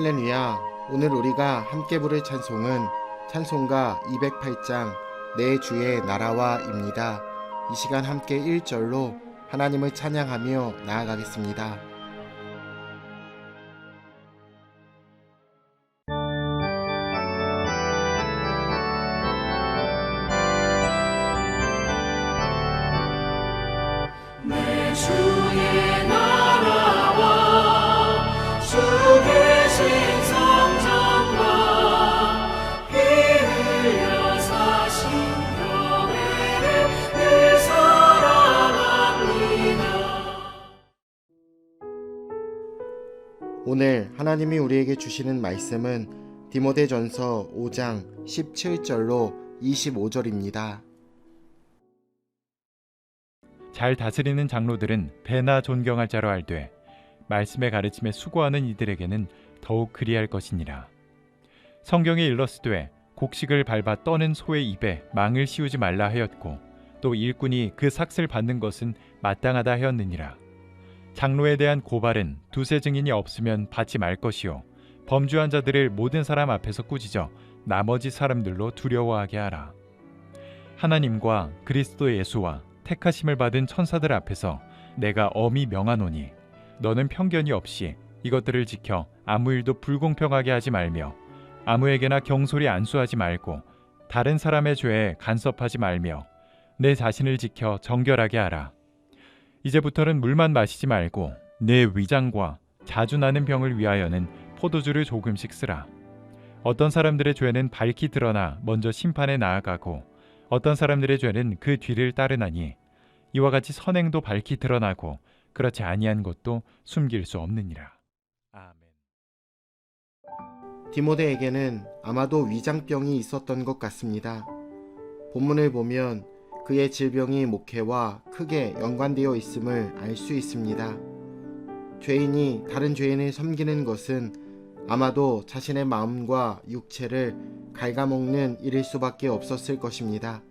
할렐루야. 오늘 우리가 함께 부를 찬송은 찬송가 208장 내 주의 나라와입니다. 이 시간 함께 1절로 하나님을 찬양하며 나아가겠습니다. 내 주의 나라와 주 계신 성전과 피 흘려 사신 교회를 늘 사랑합니다. 오늘 하나님이 우리에게 주시는 말씀은 디모데전서 5장 17절로 25절입니다. 잘 다스리는 장로들은 배나 존경할 자로 알되 말씀의 가르침에 수고하는 이들에게는 더욱 그리할 것이니라. 성경에 일렀으되 곡식을 밟아 떠는 소의 입에 망을 씌우지 말라 하였고 또 일꾼이 그 삭슬 받는 것은 마땅하다 하였느니라. 장로에 대한 고발은 두세 증인이 없으면 받지 말 것이요 범죄한 자들을 모든 사람 앞에서 꾸짖어 나머지 사람들로 두려워하게 하라. 하나님과 그리스도 예수와 택하심을 받은 천사들 앞에서 내가 엄히 명하노니 너는 편견이 없이 이것들을 지켜 아무 일도 불공평하게 하지 말며 아무에게나 경솔히 안수하지 말고 다른 사람의 죄에 간섭하지 말며 내 자신을 지켜 정결하게 하라. 이제부터는 물만 마시지 말고 내 위장과 자주 나는 병을 위하여는 포도주를 조금씩 쓰라. 어떤 사람들의 죄는 밝히 드러나 먼저 심판에 나아가고 어떤 사람들의 죄는 그 뒤를 따르나니 이와 같이 선행도 밝히 드러나고 그렇지 아니한 것도 숨길 수 없느니라. 아멘. 디모데에게는 아마도 위장병이 있었던 것 같습니다. 본문을 보면 그의 질병이 목회와 크게 연관되어 있음을 알 수 있습니다. 죄인이 다른 죄인을 섬기는 것은 아마도 자신의 마음과 육체를 갉아먹는 일일 수밖에 없었을 것입니다.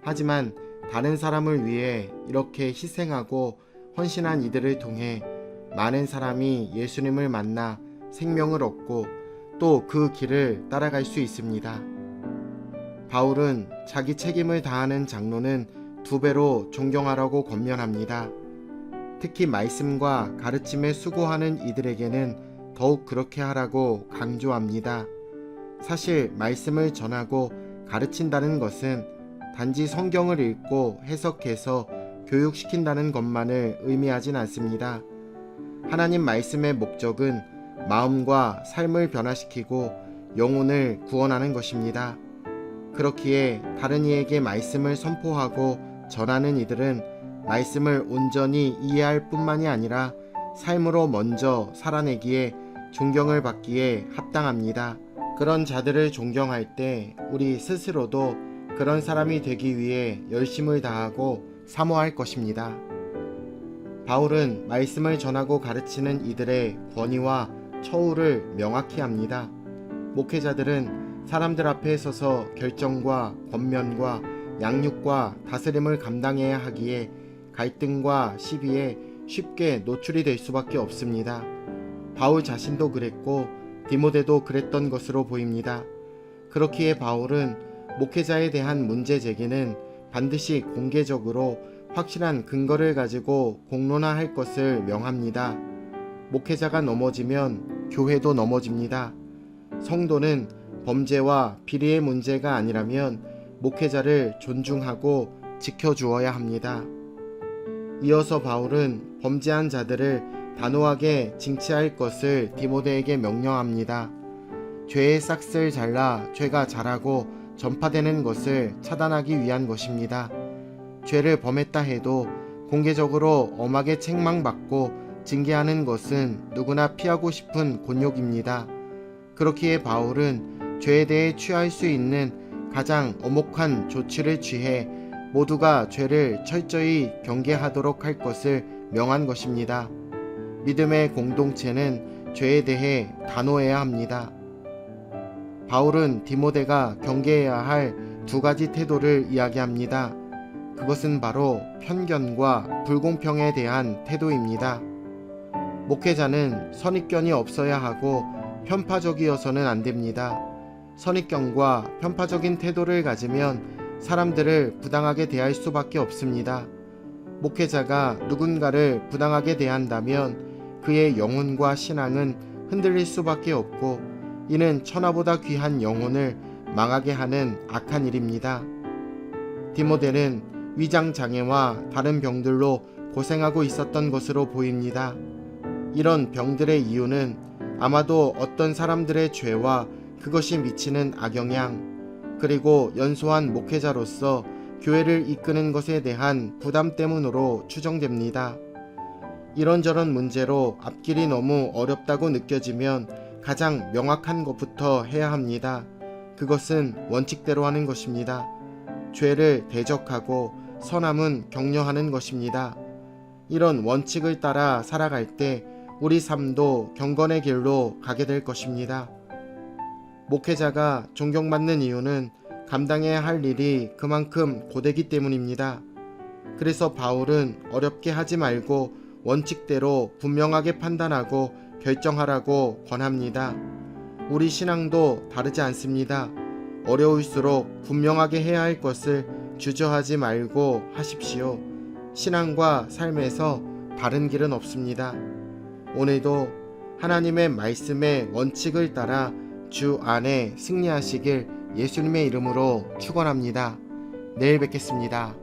하지만 다른 사람을 위해 이렇게 희생하고 헌신한 이들을 통해 많은 사람이 예수님을 만나 생명을 얻고 또 그 길을 따라갈 수 있습니다. 바울은 자기 책임을 다하는 장로는 2배로 존경하라고 권면합니다. 특히 말씀과 가르침에 수고하는 이들에게는 더욱 그렇게 하라고 강조합니다. 사실 말씀을 전하고 가르친다는 것은 단지 성경을 읽고 해석해서 교육시킨다는 것만을 의미하진 않습니다. 하나님 말씀의 목적은 마음과 삶을 변화시키고 영혼을 구원하는 것입니다. 그렇기에 다른 이에게 말씀을 선포하고 전하는 이들은 말씀을 온전히 이해할 뿐만이 아니라 삶으로 먼저 살아내기에 존경을 받기에 합당합니다. 그런 자들을 존경할 때 우리 스스로도 그런 사람이 되기 위해 열심을 다하고 사모할 것입니다. 바울은 말씀을 전하고 가르치는 이들의 권위와 처우를 명확히 합니다. 목회자들은 사람들 앞에 서서 결정과 권면과 양육과 다스림을 감당해야 하기에 갈등과 시비에 쉽게 노출이 될 수밖에 없습니다. 바울 자신도 그랬고 디모데도 그랬던 것으로 보입니다. 그렇기에 바울은 목회자에 대한 문제 제기는 반드시 공개적으로 확실한 근거를 가지고 공론화할 것을 명합니다. 목회자가 넘어지면 교회도 넘어집니다. 성도는 범죄와 비리의 문제가 아니라면 목회자를 존중하고 지켜주어야 합니다. 이어서 바울은 범죄한 자들을 단호하게 징치할 것을 디모데에게 명령합니다. 죄의 싹을 잘라 죄가 자라고 전파되는 것을 차단하기 위한 것입니다. 죄를 범했다 해도 공개적으로 엄하게 책망받고 징계하는 것은 누구나 피하고 싶은 곤욕입니다. 그렇기에 바울은 죄에 대해 취할 수 있는 가장 엄혹한 조치를 취해 모두가 죄를 철저히 경계하도록 할 것을 명한 것입니다. 믿음의 공동체는 죄에 대해 단호해야 합니다. 바울은 디모데가 경계해야 할 2가지 태도를 이야기합니다. 그것은 바로 편견과 불공평에 대한 태도입니다. 목회자는 선입견이 없어야 하고 편파적이어서는 안 됩니다. 선입견과 편파적인 태도를 가지면 사람들을 부당하게 대할 수밖에 없습니다. 목회자가 누군가를 부당하게 대한다면 그의 영혼과 신앙은 흔들릴 수밖에 없고, 이는 천하보다 귀한 영혼을 망하게 하는 악한 일입니다. 디모데는 위장 장애와 다른 병들로 고생하고 있었던 것으로 보입니다. 이런 병들의 이유는 아마도 어떤 사람들의 죄와 그것이 미치는 악영향, 그리고 연소한 목회자로서 교회를 이끄는 것에 대한 부담 때문으로 추정됩니다. 이런저런 문제로 앞길이 너무 어렵다고 느껴지면 가장 명확한 것부터 해야 합니다. 그것은 원칙대로 하는 것입니다. 죄를 대적하고 선함은 격려하는 것입니다. 이런 원칙을 따라 살아갈 때 우리 삶도 경건의 길로 가게 될 것입니다. 목회자가 존경받는 이유는 감당해야 할 일이 그만큼 고되기 때문입니다. 그래서 바울은 어렵게 하지 말고 원칙대로 분명하게 판단하고 결정하라고 권합니다. 우리 신앙도 다르지 않습니다. 어려울수록 분명하게 해야 할 것을 주저하지 말고 하십시오. 신앙과 삶에서 다른 길은 없습니다. 오늘도 하나님의 말씀의 원칙을 따라 주 안에 승리하시길 예수님의 이름으로 축원합니다. 내일 뵙겠습니다.